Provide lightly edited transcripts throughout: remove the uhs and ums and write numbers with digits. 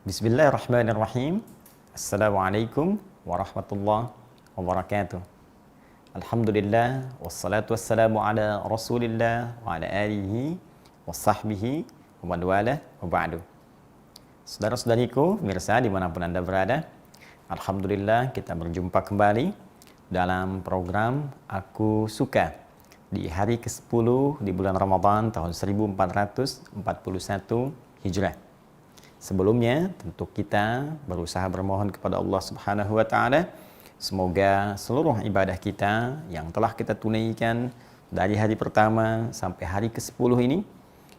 Bismillahirrahmanirrahim. Assalamualaikum warahmatullahi wabarakatuh. Alhamdulillah wassalatu wassalamu ala Rasulillah wa ala alihi wa sahbihi wa man wala wa ba'du. Saudara-saudariku, pemirsa dimanapun Anda berada, Alhamdulillah kita berjumpa kembali dalam program Aku Suka di hari ke-10 di bulan Ramadan tahun 1441 Hijrah. Sebelumnya tentu kita berusaha bermohon kepada Allah Subhanahu wa taala semoga seluruh ibadah kita yang telah kita tunaikan dari hari pertama sampai hari ke-10 ini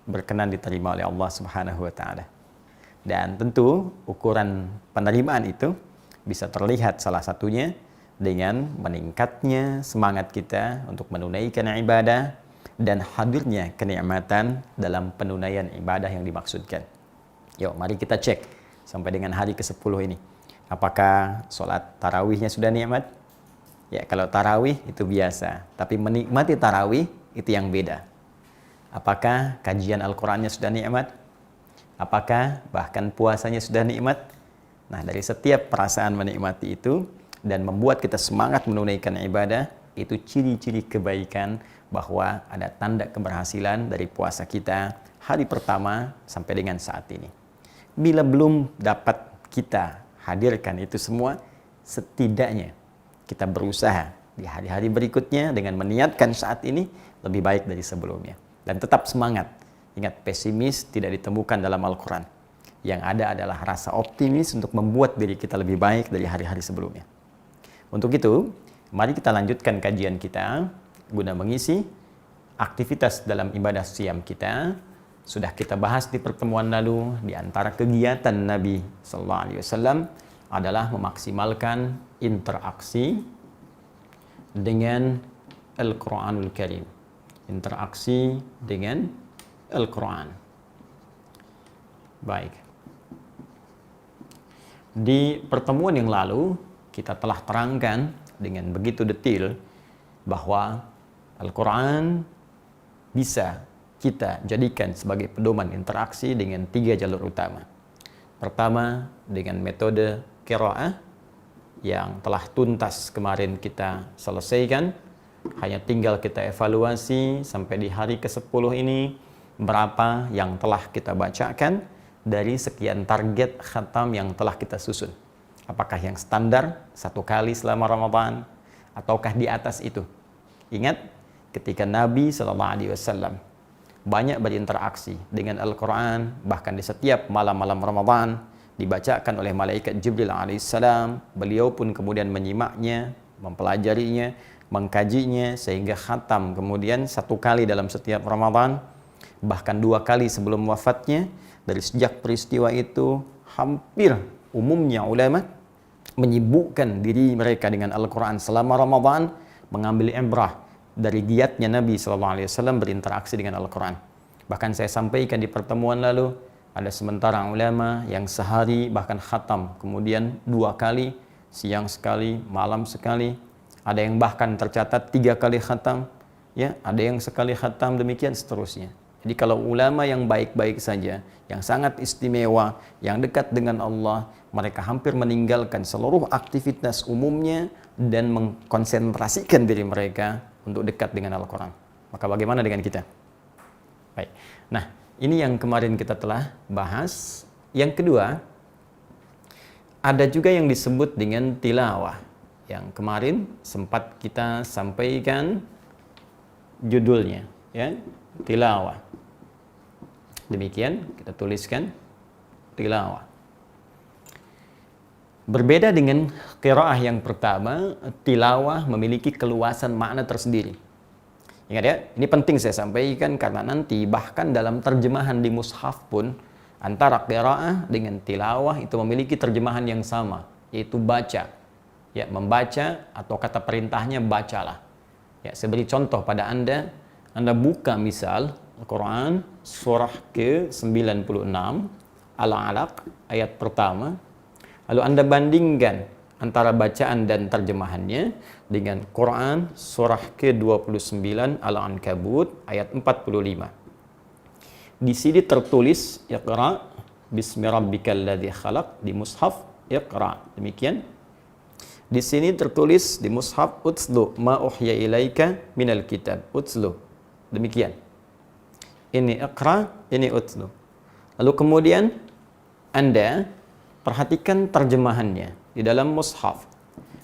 berkenan diterima oleh Allah Subhanahu wa taala. Dan tentu ukuran penerimaan itu bisa terlihat salah satunya dengan meningkatnya semangat kita untuk menunaikan ibadah dan hadirnya kenikmatan dalam penunaian ibadah yang dimaksudkan. Yuk, mari kita cek sampai dengan hari ke-10 ini. Apakah sholat tarawihnya sudah nikmat? Ya, kalau tarawih itu biasa. Tapi menikmati tarawih itu yang beda. Apakah kajian Al-Qurannya sudah nikmat? Apakah bahkan puasanya sudah nikmat? Nah, dari setiap perasaan menikmati itu dan membuat kita semangat menunaikan ibadah, itu ciri-ciri kebaikan bahwa ada tanda keberhasilan dari puasa kita hari pertama sampai dengan saat ini. Bila belum dapat kita hadirkan itu semua, setidaknya kita berusaha di hari-hari berikutnya dengan meniatkan saat ini lebih baik dari sebelumnya. Dan tetap semangat. Ingat, pesimis tidak ditemukan dalam Al-Quran. Yang ada adalah rasa optimis untuk membuat diri kita lebih baik dari hari-hari sebelumnya. Untuk itu, mari kita lanjutkan kajian kita guna mengisi aktivitas dalam ibadah siam kita. Sudah kita bahas di pertemuan lalu, di antara kegiatan Nabi Sallallahu Alaihi Wasallam adalah memaksimalkan interaksi dengan Al-Quranul Karim. Interaksi dengan Al-Quran. Baik. Di pertemuan yang lalu, kita telah terangkan dengan begitu detail bahwa Al-Quran bisa kita jadikan sebagai pedoman interaksi dengan 3 jalur utama. Pertama, dengan metode qiraah yang telah tuntas kemarin kita selesaikan. Hanya tinggal kita evaluasi sampai di hari ke-10 ini berapa yang telah kita bacakan dari sekian target khatam yang telah kita susun. Apakah yang standar 1 kali selama Ramadan ataukah di atas itu? Ingat, ketika Nabi SAW banyak berinteraksi dengan Al-Quran, bahkan di setiap malam-malam Ramadan dibacakan oleh malaikat Jibril alaihissalam, beliau pun kemudian menyimaknya, mempelajarinya, mengkajinya sehingga khatam kemudian 1 kali dalam setiap Ramadan, bahkan 2 kali sebelum wafatnya. Dari sejak peristiwa itu hampir umumnya ulama menyibukkan diri mereka dengan Al-Quran selama Ramadan, mengambil ibrah dari giatnya Nabi SAW berinteraksi dengan Al-Quran. Bahkan saya sampaikan di pertemuan lalu, ada sementara ulama yang sehari bahkan khatam, kemudian 2 kali, siang sekali, malam sekali. Ada yang bahkan tercatat 3 kali khatam, ya, ada yang sekali khatam, demikian seterusnya. Jadi kalau ulama yang baik-baik saja, yang sangat istimewa, yang dekat dengan Allah, mereka hampir meninggalkan seluruh aktivitas umumnya dan mengkonsentrasikan diri mereka untuk dekat dengan Al-Quran. Maka bagaimana dengan kita? Baik. Nah, ini yang kemarin kita telah bahas. Yang kedua, ada juga yang disebut dengan tilawah. Yang kemarin sempat kita sampaikan judulnya, ya, tilawah. Demikian kita tuliskan tilawah. Berbeda dengan qiraah yang pertama, tilawah memiliki keluasan makna tersendiri. Ingat ya, ini penting saya sampaikan karena nanti bahkan dalam terjemahan di mushaf pun antara qiraah dengan tilawah itu memiliki terjemahan yang sama, yaitu baca. Ya, membaca atau kata perintahnya bacalah. Ya, saya beri contoh pada Anda buka misal Al-Quran surah ke-96 Al-Alaq ayat pertama. Lalu Anda bandingkan antara bacaan dan terjemahannya dengan Quran surah ke-29 Al-Ankabut ayat 45. Di sini tertulis Iqra Bismi rabbikal ladzi khalaq di mushaf Iqra. Demikian. Di sini tertulis di mushaf Utslu ma uhya ilaika minal kitab. Utslu. Demikian. Ini Iqra, ini Utslu. Lalu kemudian Anda perhatikan terjemahannya di dalam mushaf.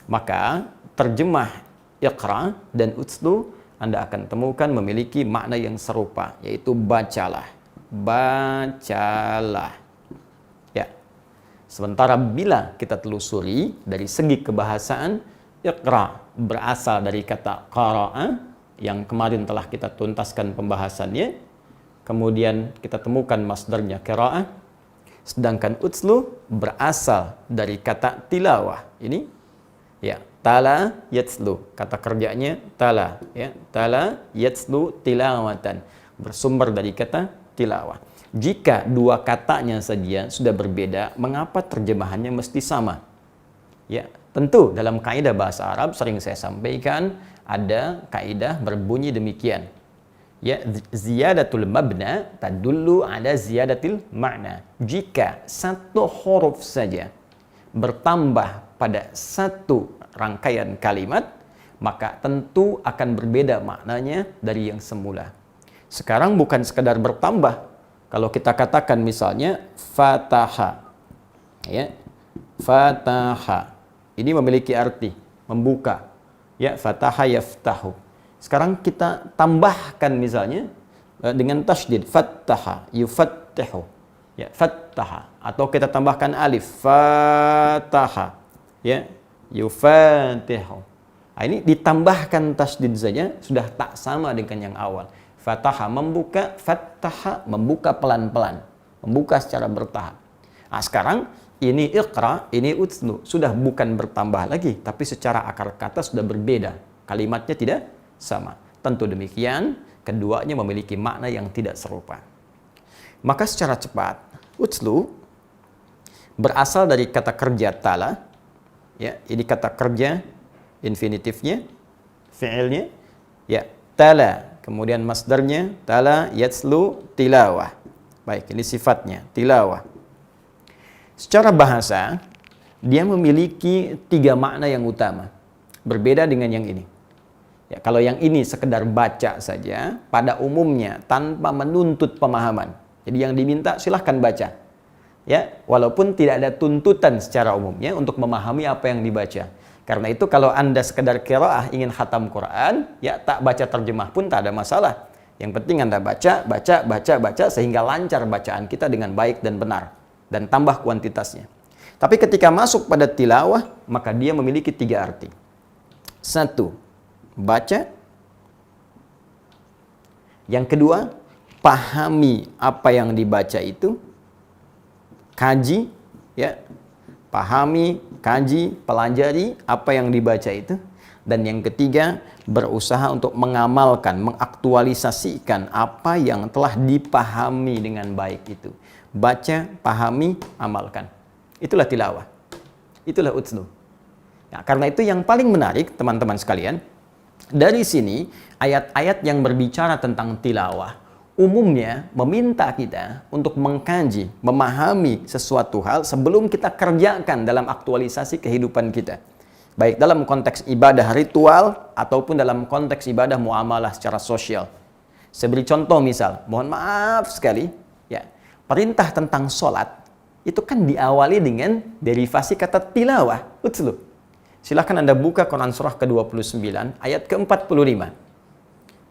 Maka terjemah Iqra dan Utslu Anda akan temukan memiliki makna yang serupa, yaitu bacalah. Bacalah. Ya. Sementara bila kita telusuri dari segi kebahasaan, Iqra berasal dari kata qara'a yang kemarin telah kita tuntaskan pembahasannya. Kemudian kita temukan masdarnya qira'ah. Sedangkan Utslu berasal dari kata tilawah. Ini ya, tala yatslu, kata kerjanya tala, ya, tala yatslu tilawatan, bersumber dari kata tilawah. Jika dua katanya saja sudah berbeda, mengapa terjemahannya mesti sama? Ya, tentu dalam kaidah bahasa Arab sering saya sampaikan ada kaidah berbunyi demikian. Ya, ziyadatul mabna tadullu ala ziyadatil makna. Jika satu huruf saja bertambah pada satu rangkaian kalimat, maka tentu akan berbeda maknanya dari yang semula. Sekarang bukan sekadar bertambah. Kalau kita katakan misalnya fataha, ya, fataha, ini memiliki arti membuka, ya, fataha yaftahu. Sekarang kita tambahkan misalnya dengan tasydid, fattaha yufattihu, ya, fattaha, atau kita tambahkan alif, fataha, ya, yufatihu. Nah, ini ditambahkan tasydid saja sudah tak sama dengan yang awal. Fataha membuka, fattaha membuka pelan-pelan, membuka secara bertahap. Nah, sekarang ini Iqra, ini Utslu, sudah bukan bertambah lagi, tapi secara akar kata sudah berbeda. Kalimatnya tidak sama. Tentu demikian, keduanya memiliki makna yang tidak serupa. Maka secara cepat, Utslu berasal dari kata kerja tala. Ya, ini kata kerja infinitifnya, fi'ilnya, ya, tala. Kemudian masdarnya tala yatslu tilawah. Baik, ini sifatnya tilawah. Secara bahasa, dia memiliki tiga makna yang utama. Berbeda dengan yang ini. Ya, kalau yang ini sekedar baca saja, pada umumnya tanpa menuntut pemahaman. Jadi yang diminta silahkan baca. Ya, walaupun tidak ada tuntutan secara umumnya untuk memahami apa yang dibaca. Karena itu kalau Anda sekedar qiraah ingin khatam Quran, ya tak baca terjemah pun tak ada masalah. Yang penting Anda baca sehingga lancar bacaan kita dengan baik dan benar dan tambah kuantitasnya. Tapi ketika masuk pada tilawah, maka dia memiliki tiga arti. Satu, baca. Yang kedua, pahami apa yang dibaca itu. Kaji, ya. Pahami, kaji, pelajari apa yang dibaca itu. Dan yang ketiga, berusaha untuk mengamalkan, mengaktualisasikan apa yang telah dipahami dengan baik itu. Baca, pahami, amalkan. Itulah tilawah. Itulah utslu. Nah, karena itu yang paling menarik, teman-teman sekalian, dari sini ayat-ayat yang berbicara tentang tilawah umumnya meminta kita untuk mengkaji, memahami sesuatu hal sebelum kita kerjakan dalam aktualisasi kehidupan kita. Baik dalam konteks ibadah ritual ataupun dalam konteks ibadah muamalah secara sosial. Saya beri contoh misal, mohon maaf sekali, ya, perintah tentang sholat itu kan diawali dengan derivasi kata tilawah, utslu. Silahkan Anda buka Quran surah ke-29 ayat ke-45.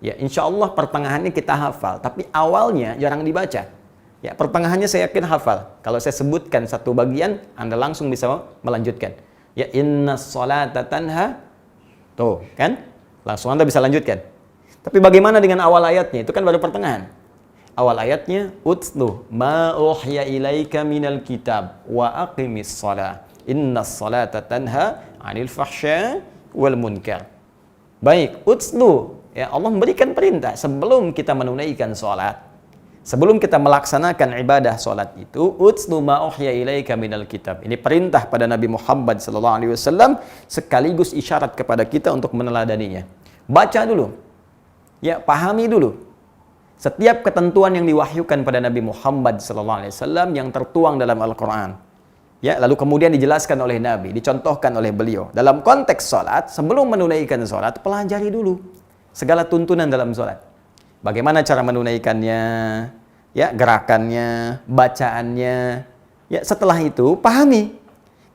Ya, insya Allah pertengahannya kita hafal, tapi awalnya jarang dibaca. Ya, pertengahannya saya yakin hafal. Kalau saya sebutkan satu bagian, Anda langsung bisa melanjutkan. Ya, inna sholata tanha. Tuh, kan? Langsung Anda bisa lanjutkan. Tapi bagaimana dengan awal ayatnya? Itu kan baru pertengahan. Awal ayatnya, utslu ma uhya ilaika minal kitab wa aqimis shalah. Inna sholata tanha 'anil fahsya wal munkar. Baik, utslu. Ya, Allah memberikan perintah sebelum kita menunaikan sholat, sebelum kita melaksanakan ibadah sholat itu, utslu ma uhya ilaika minal kitab. Ini perintah pada Nabi Muhammad SAW sekaligus isyarat kepada kita untuk meneladaninya. Baca dulu, ya, pahami dulu. Setiap ketentuan yang diwahyukan pada Nabi Muhammad SAW yang tertuang dalam Al-Quran, ya, lalu kemudian dijelaskan oleh Nabi, dicontohkan oleh beliau. Dalam konteks sholat, sebelum menunaikan sholat, pelajari dulu segala tuntunan dalam sholat. Bagaimana cara menunaikannya, ya, gerakannya, bacaannya. Ya, setelah itu, pahami.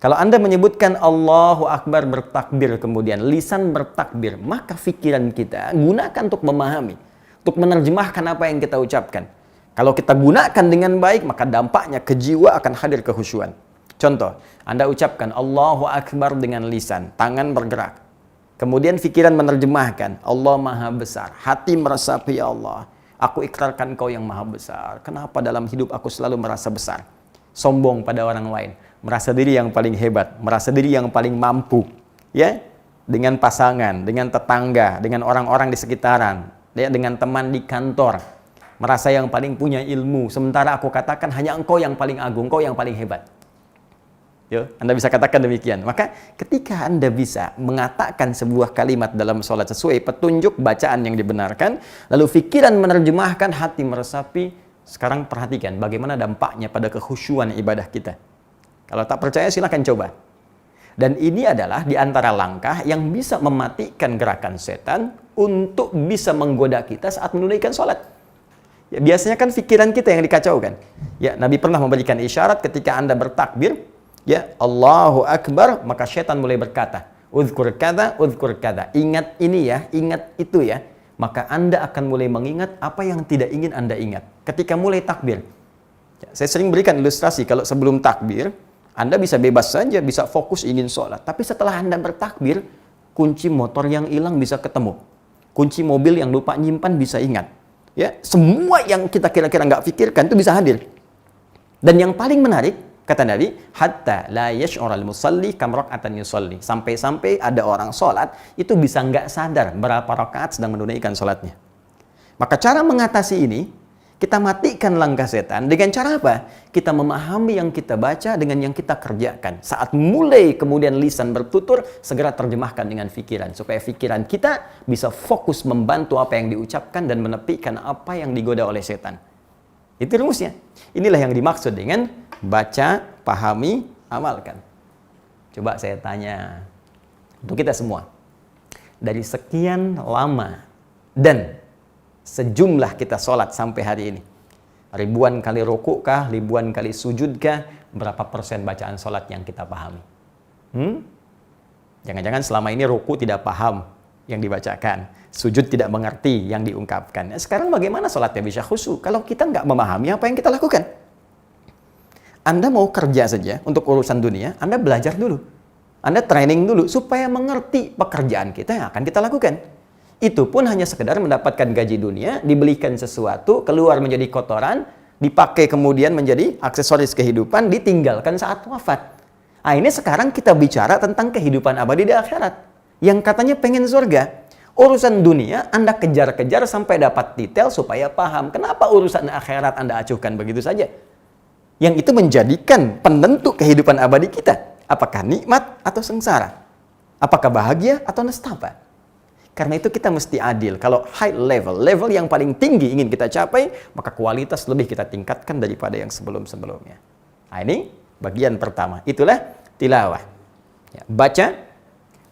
Kalau Anda menyebutkan Allahu Akbar bertakbir, kemudian lisan bertakbir, maka pikiran kita gunakan untuk memahami, untuk menerjemahkan apa yang kita ucapkan. Kalau kita gunakan dengan baik, maka dampaknya ke jiwa akan hadir kekhusyuan. Contoh, Anda ucapkan Allahu Akbar dengan lisan, tangan bergerak. Kemudian pikiran menerjemahkan, Allah Maha Besar. Hati meresapi, ya Allah, aku ikrarkan Kau yang Maha Besar. Kenapa dalam hidup aku selalu merasa besar? Sombong pada orang lain, merasa diri yang paling hebat, merasa diri yang paling mampu, ya, dengan pasangan, dengan tetangga, dengan orang-orang di sekitaran, ya, dengan teman di kantor, merasa yang paling punya ilmu, sementara aku katakan hanya Engkau yang paling agung, Engkau yang paling hebat. Yo, Anda bisa katakan demikian. Maka ketika Anda bisa mengatakan sebuah kalimat dalam sholat sesuai petunjuk bacaan yang dibenarkan, lalu pikiran menerjemahkan, hati meresapi, sekarang perhatikan bagaimana dampaknya pada kekhusyuan ibadah kita. Kalau tak percaya silakan coba. Dan ini adalah di antara langkah yang bisa mematikan gerakan setan untuk bisa menggoda kita saat menunaikan sholat. Ya, biasanya kan pikiran kita yang dikacaukan. Ya, Nabi pernah memberikan isyarat ketika Anda bertakbir, ya, Allahu Akbar, maka setan mulai berkata, uzkur kada, uzkur kada. Ingat ini ya, ingat itu ya. Maka Anda akan mulai mengingat apa yang tidak ingin Anda ingat. Ketika mulai takbir. Ya, saya sering berikan ilustrasi, kalau sebelum takbir, Anda bisa bebas saja, bisa fokus ingin sholat. Tapi setelah Anda bertakbir, kunci motor yang hilang bisa ketemu. Kunci mobil yang lupa nyimpan bisa ingat. Ya, semua yang kita kira-kira nggak pikirkan itu bisa hadir. Dan yang paling menarik, kata Nabi, hatta la yash'ural musalli kam raka'atan yusalli. Sampai-sampai ada orang sholat, itu bisa nggak sadar berapa rakaat sedang menunaikan sholatnya. Maka cara mengatasi ini, kita matikan langkah setan dengan cara apa? Kita memahami yang kita baca dengan yang kita kerjakan. Saat mulai kemudian lisan bertutur, segera terjemahkan dengan pikiran. Supaya pikiran kita bisa fokus membantu apa yang diucapkan dan menepikan apa yang digoda oleh setan. Itu rumusnya. Inilah yang dimaksud dengan baca, pahami, amalkan. Coba saya tanya untuk kita semua. Dari sekian lama dan sejumlah kita sholat sampai hari ini, ribuan kali rukuk kah, ribuan kali sujud kah, berapa persen bacaan sholat yang kita pahami? Jangan-jangan selama ini rukuk tidak paham yang dibacakan, sujud tidak mengerti yang diungkapkan. Sekarang bagaimana sholatnya bisa khusyuk kalau kita nggak memahami apa yang kita lakukan? Anda mau kerja saja untuk urusan dunia, Anda belajar dulu. Anda training dulu supaya mengerti pekerjaan kita yang akan kita lakukan. Itu pun hanya sekedar mendapatkan gaji dunia, dibelikan sesuatu, keluar menjadi kotoran, dipakai kemudian menjadi aksesoris kehidupan, ditinggalkan saat wafat. Nah, ini sekarang kita bicara tentang kehidupan abadi di akhirat. Yang katanya pengen surga. Urusan dunia Anda kejar-kejar sampai dapat detail supaya paham. Kenapa urusan akhirat Anda acuhkan begitu saja? Yang itu menjadikan penentu kehidupan abadi kita. Apakah nikmat atau sengsara? Apakah bahagia atau nestapa? Karena itu kita mesti adil. Kalau high level, level yang paling tinggi ingin kita capai, maka kualitas lebih kita tingkatkan daripada yang sebelum-sebelumnya. Nah, ini bagian pertama. Itulah tilawah. Ya, baca,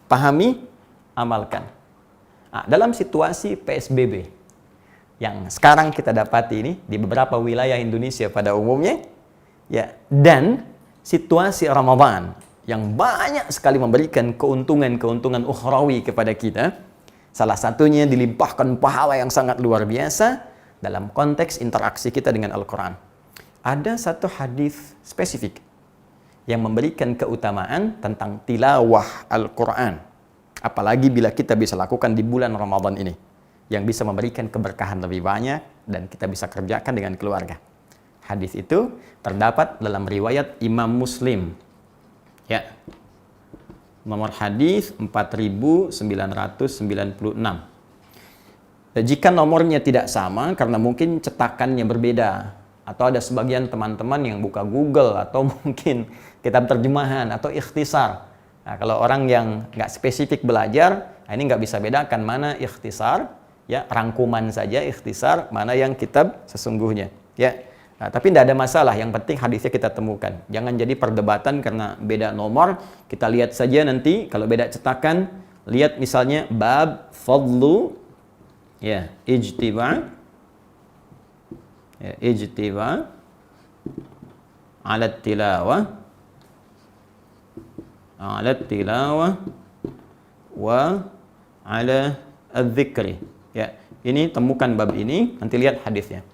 pahami, amalkan. Nah, dalam situasi PSBB yang sekarang kita dapati ini di beberapa wilayah Indonesia pada umumnya, ya, dan situasi Ramadan yang banyak sekali memberikan keuntungan-keuntungan ukhrawi kepada kita, salah satunya dilimpahkan pahala yang sangat luar biasa dalam konteks interaksi kita dengan Al-Quran. Ada satu hadis spesifik yang memberikan keutamaan tentang tilawah Al-Quran. Apalagi bila kita bisa lakukan di bulan Ramadan ini, yang bisa memberikan keberkahan lebih banyak dan kita bisa kerjakan dengan keluarga. Hadis itu terdapat dalam riwayat Imam Muslim. Ya. Nomor hadis 4996. Jika nomornya tidak sama karena mungkin cetakannya berbeda, atau ada sebagian teman-teman yang buka Google atau mungkin kitab terjemahan atau ikhtisar. Nah, kalau orang yang nggak spesifik belajar, ini nggak bisa bedakan mana ikhtisar, ya rangkuman saja, ikhtisar, mana yang kitab sesungguhnya. Ya, nah, tapi tidak ada masalah. Yang penting hadisnya kita temukan. Jangan jadi perdebatan karena beda nomor. Kita lihat saja nanti kalau beda cetakan. Lihat misalnya bab fadlu, ya ijtiba, ya, ijtiba ala tilawah, ala tilawah wa ala adzikri. Ya, ini temukan bab ini, nanti lihat hadisnya.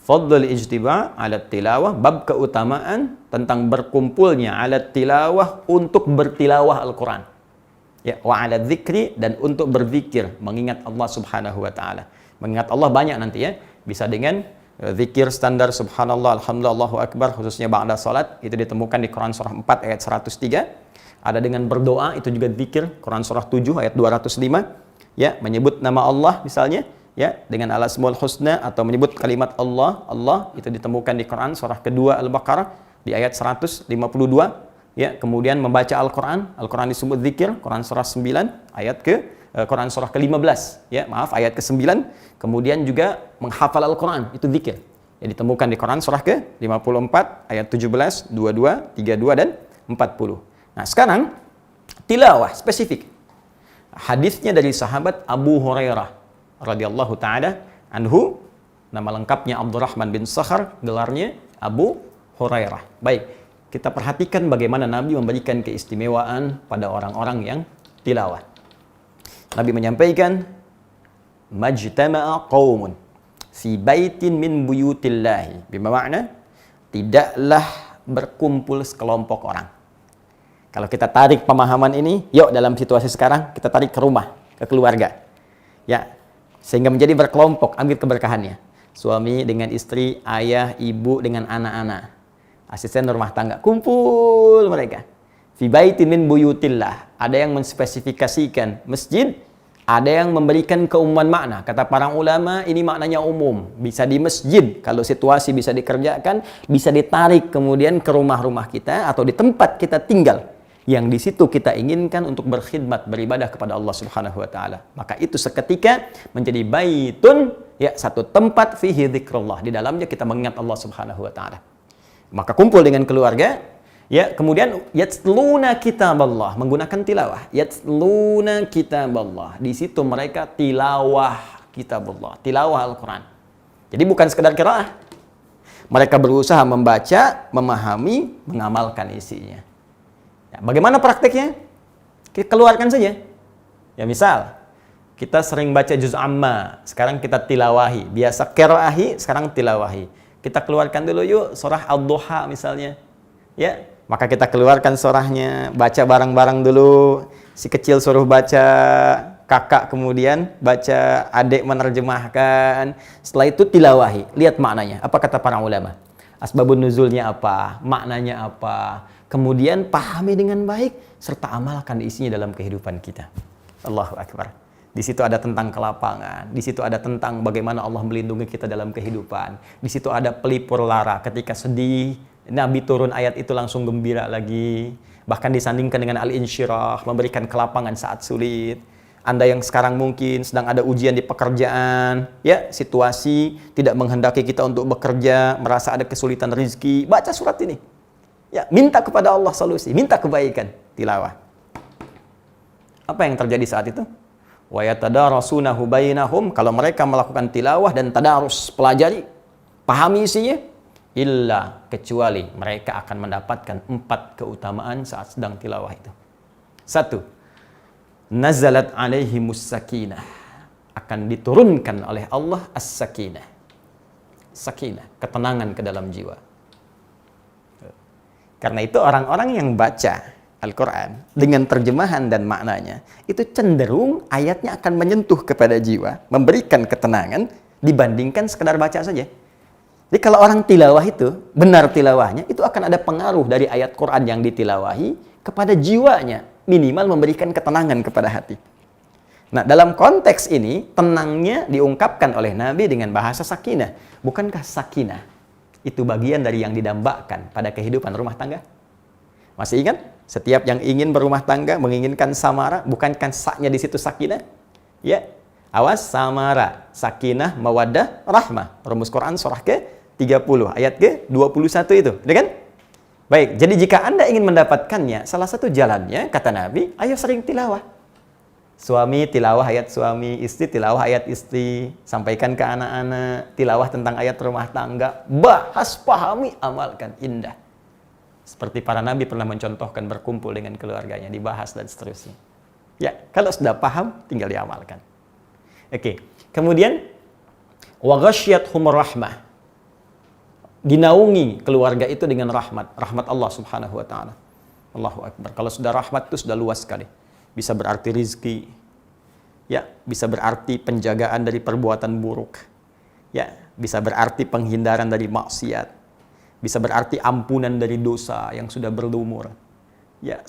Fadlul ijtiba' ala tilawah, bab keutamaan tentang berkumpulnya ala tilawah untuk bertilawah Al-Quran. Ya, wa ala dzikri, dan untuk berzikir, mengingat Allah Subhanahu wa taala. Mengingat Allah banyak nanti ya, bisa dengan zikir standar subhanallah, alhamdulillah, Allahu akbar, khususnya ba'da salat, itu ditemukan di Quran surah 4 ayat 103. Ada dengan berdoa, itu juga zikir, Quran surah 7 ayat 205. Ya, menyebut nama Allah misalnya, ya, dengan al-asmaul husna, atau menyebut kalimat Allah, Allah, itu ditemukan di Quran surah kedua Al-Baqarah di ayat 152. Ya, kemudian membaca Al-Quran, Al-Quran disebut zikir, Quran surah 9 ayat Quran surah ke-15, ya, maaf, ayat ke-9. Kemudian juga menghafal Al-Quran, itu zikir. Ya, ditemukan di Quran surah ke-54 ayat 17, 22, 32 dan 40. Nah, sekarang tilawah spesifik. Hadisnya dari sahabat Abu Hurairah radhiyallahu taala anhu, nama lengkapnya Abdurrahman bin Sakhar, gelarnya Abu Hurairah. Baik, kita perhatikan bagaimana Nabi memberikan keistimewaan pada orang-orang yang tilawah. Nabi menyampaikan, majtama'a qaumun fi baitin min buyutillahi, bermakna tidaklah berkumpul sekelompok orang. Kalau kita tarik pemahaman ini, yuk dalam situasi sekarang kita tarik ke rumah, ke keluarga. Ya, sehingga menjadi berkelompok, ambil keberkahannya. Suami dengan istri, ayah, ibu dengan anak-anak. Asisten rumah tangga, kumpul mereka. Fi baitin min buyutillah. Ada yang menspesifikasikan masjid, ada yang memberikan keumuman makna. Kata para ulama, ini maknanya umum. Bisa di masjid, kalau situasi bisa dikerjakan, bisa ditarik kemudian ke rumah-rumah kita atau di tempat kita tinggal, yang di situ kita inginkan untuk berkhidmat, beribadah kepada Allah Subhanahu wa taala. Maka itu seketika menjadi baitun, ya, satu tempat fihi dzikrullah, di dalamnya kita mengingat Allah Subhanahu wa taala. Maka kumpul dengan keluarga, ya, kemudian yatsluna kitaballah, menggunakan tilawah. Yatsluna kitaballah. Di situ mereka tilawah kitabullah, tilawah Al-Qur'an. Jadi bukan sekedar qiraah. Mereka berusaha membaca, memahami, mengamalkan isinya. Ya, bagaimana prakteknya? Kita keluarkan saja. Ya, misal kita sering baca juz amma, sekarang kita tilawahi. Biasa qiraahi, sekarang tilawahi. Kita keluarkan dulu yuk surah Ad-Duha misalnya. Ya, maka kita keluarkan surahnya, baca bareng-bareng dulu. Si kecil suruh baca, kakak kemudian baca, adik menerjemahkan. Setelah itu tilawahi. Lihat maknanya. Apa kata para ulama? Asbabun nuzulnya apa? Maknanya apa? Kemudian pahami dengan baik serta amalkan isinya dalam kehidupan kita. Allahu Akbar. Di situ ada tentang kelapangan, di situ ada tentang bagaimana Allah melindungi kita dalam kehidupan. Di situ ada pelipur lara ketika sedih, Nabi turun ayat itu langsung gembira lagi. Bahkan disandingkan dengan Al-Insyirah, memberikan kelapangan saat sulit. Anda yang sekarang mungkin sedang ada ujian di pekerjaan, ya, situasi tidak menghendaki kita untuk bekerja, merasa ada kesulitan rezeki, baca surat ini. Ya, minta kepada Allah solusi, minta kebaikan, tilawah. Apa yang terjadi saat itu? Wa yatadarasunahu bainahum, kalau mereka melakukan tilawah dan tadarus, pelajari, pahami isinya, illa, kecuali mereka akan mendapatkan 4 keutamaan saat sedang tilawah itu. 1. Nazalat alaihimus sakinah, akan diturunkan oleh Allah as-sakinah. Sakinah, ketenangan ke dalam jiwa. Karena itu orang-orang yang baca Al-Quran dengan terjemahan dan maknanya, itu cenderung ayatnya akan menyentuh kepada jiwa, memberikan ketenangan dibandingkan sekedar baca saja. Jadi kalau orang tilawah itu, benar tilawahnya, itu akan ada pengaruh dari ayat Quran yang ditilawahi kepada jiwanya, minimal memberikan ketenangan kepada hati. Nah, dalam konteks ini, tenangnya diungkapkan oleh Nabi dengan bahasa sakinah. Bukankah sakinah itu bagian dari yang didambakan pada kehidupan rumah tangga? Masih ingat? Setiap yang ingin berumah tangga, menginginkan samara, bukankah saknya di situ sakinah? Ya, Awas, samara, sakinah, mawaddah, rahmah. Rumus Quran surah ke-30, ayat ke-21 itu. Udah kan? Baik, jadi jika Anda ingin mendapatkannya, salah satu jalannya, kata Nabi, ayo sering tilawah. Suami tilawah ayat suami, istri tilawah ayat istri, sampaikan ke anak-anak, tilawah tentang ayat rumah tangga, bahas, pahami, amalkan, indah. Seperti para nabi pernah mencontohkan berkumpul dengan keluarganya, dibahas dan seterusnya. Ya, kalau sudah paham, tinggal diamalkan. Oke, kemudian, wa ghasyiathumur rahmah. Dinaungi keluarga itu dengan rahmat Allah Subhanahu wa taala. Allahu akbar. Kalau sudah rahmat itu sudah luas sekali. Bisa berarti rizki. Ya, bisa berarti penjagaan dari perbuatan buruk. Ya, bisa berarti penghindaran dari maksiat. Bisa berarti ampunan dari dosa yang sudah berlumur. Ya,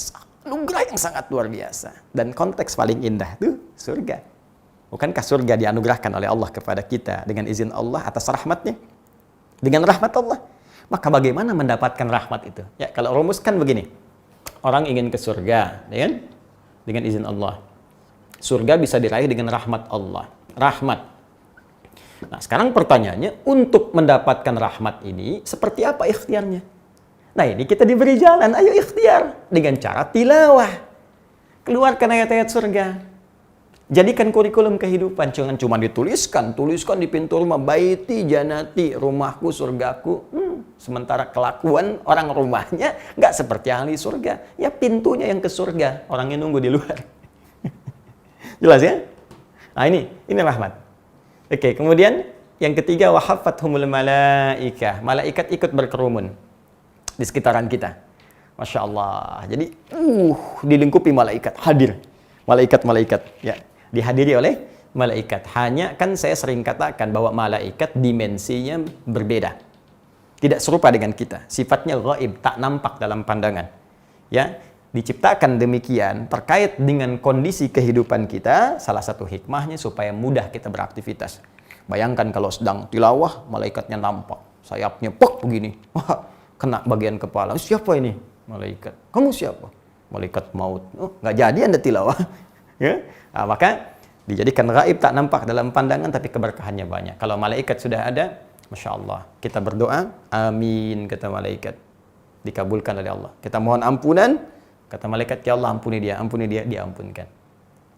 anugerah yang sangat luar biasa. Dan konteks paling indah itu surga. Bukankah surga dianugerahkan oleh Allah kepada kita dengan izin Allah atas rahmatnya? Dengan rahmat Allah. Maka bagaimana mendapatkan rahmat itu? Ya, kalau rumuskan begini. Orang ingin ke surga, ya kan? Dengan izin Allah. Surga bisa diraih dengan rahmat Allah. Rahmat. Nah, sekarang pertanyaannya, untuk mendapatkan rahmat ini, seperti apa ikhtiarnya? Nah, ini kita diberi jalan. Ayo ikhtiar. Dengan cara tilawah. Keluarkan ayat-ayat surga. Jadikan kurikulum kehidupan. Jangan cuma tuliskan di pintu rumah. Baiti, janati, rumahku, surgaku. Sementara kelakuan orang rumahnya nggak seperti ahli surga. Ya pintunya yang ke surga. Orangnya nunggu di luar. Jelas ya? Nah ini rahmat. Oke, kemudian yang ketiga, wahaffathumul malaikah. Malaikat ikut berkerumun di sekitaran kita. Masya Allah. Jadi, dilingkupi malaikat, hadir. Malaikat-malaikat, ya. Dihadiri oleh malaikat. Hanya kan saya sering katakan bahwa malaikat dimensinya berbeda. Tidak serupa dengan kita. Sifatnya ghaib, tak nampak dalam pandangan. Ya, diciptakan demikian terkait dengan kondisi kehidupan kita, salah satu hikmahnya supaya mudah kita beraktivitas. Bayangkan kalau sedang tilawah, malaikatnya nampak. Sayapnya pok begini. Wah, kena bagian kepala. Siapa ini? Malaikat. Kamu siapa? Malaikat maut. Oh, nggak jadi Anda tilawah. Ya? Nah, maka dijadikan gaib, tak nampak dalam pandangan, tapi keberkahannya banyak. Kalau malaikat sudah ada, Masya Allah, kita berdoa, amin, kata malaikat. Dikabulkan oleh Allah. Kita mohon ampunan, kata malaikat, ya Allah ampuni dia, diampunkan.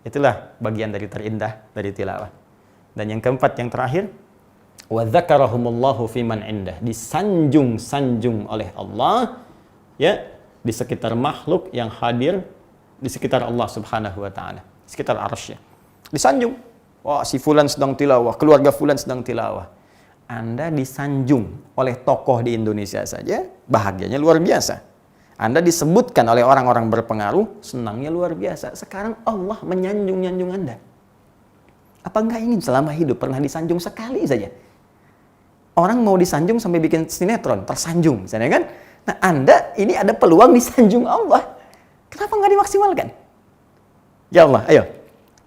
Itulah bagian dari terindah dari tilawah. Dan yang keempat, yang terakhir, wa dzakarahumullahu fiman indah. Disanjung-sanjung oleh Allah, ya, di sekitar makhluk yang hadir di sekitar Allah Subhanahu wa taala, sekitar arsy-Nya. Disanjung. Wah, si fulan sedang tilawah, keluarga fulan sedang tilawah. Anda disanjung oleh tokoh di Indonesia saja, bahagianya luar biasa. Anda disebutkan oleh orang-orang berpengaruh, senangnya luar biasa. Sekarang Allah menyanjung-nyanjung Anda. Apa enggak ingin selama hidup pernah disanjung sekali saja? Orang mau disanjung sampai bikin sinetron, tersanjung misalnya kan? Nah, Anda ini ada peluang disanjung Allah. Kenapa enggak dimaksimalkan? Ya Allah, ayo.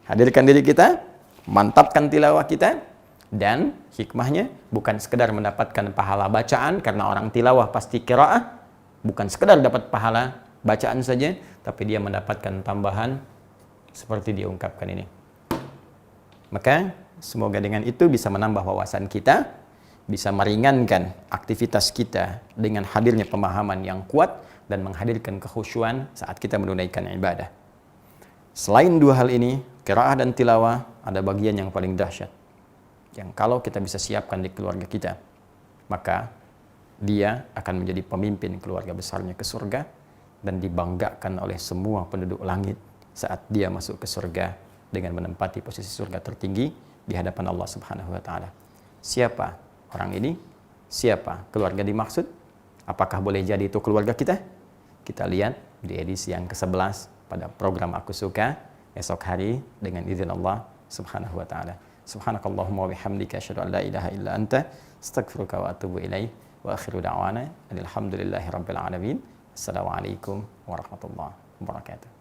Hadirkan diri kita, mantapkan tilawah kita, dan hikmahnya bukan sekedar mendapatkan pahala bacaan, karena orang tilawah pasti qiraah, bukan sekedar dapat pahala bacaan saja, tapi dia mendapatkan tambahan seperti diungkapkan ini. Maka semoga dengan itu bisa menambah wawasan kita, bisa meringankan aktivitas kita dengan hadirnya pemahaman yang kuat dan menghadirkan kekhusyuan saat kita menunaikan ibadah. Selain dua hal ini, qiraah dan tilawah, ada bagian yang paling dahsyat, yang kalau kita bisa siapkan di keluarga kita, maka dia akan menjadi pemimpin keluarga besarnya ke surga dan dibanggakan oleh semua penduduk langit saat dia masuk ke surga dengan menempati posisi surga tertinggi di hadapan Allah Subhanahu wa taala. Siapa orang ini? Siapa keluarga dimaksud? Apakah boleh jadi itu keluarga kita? Kita lihat di edisi yang ke-11 pada program Aku Suka esok hari dengan izin Allah Subhanahu wa taala. Subhanakallahumma wa bihamdika asyhadu an la ilaha illa anta astaghfiruka wa atubu ilaik. Wa akhiru da'wana alhamdulillahi rabbil alamin. Assalamualaikum warahmatullahi wabarakatuh.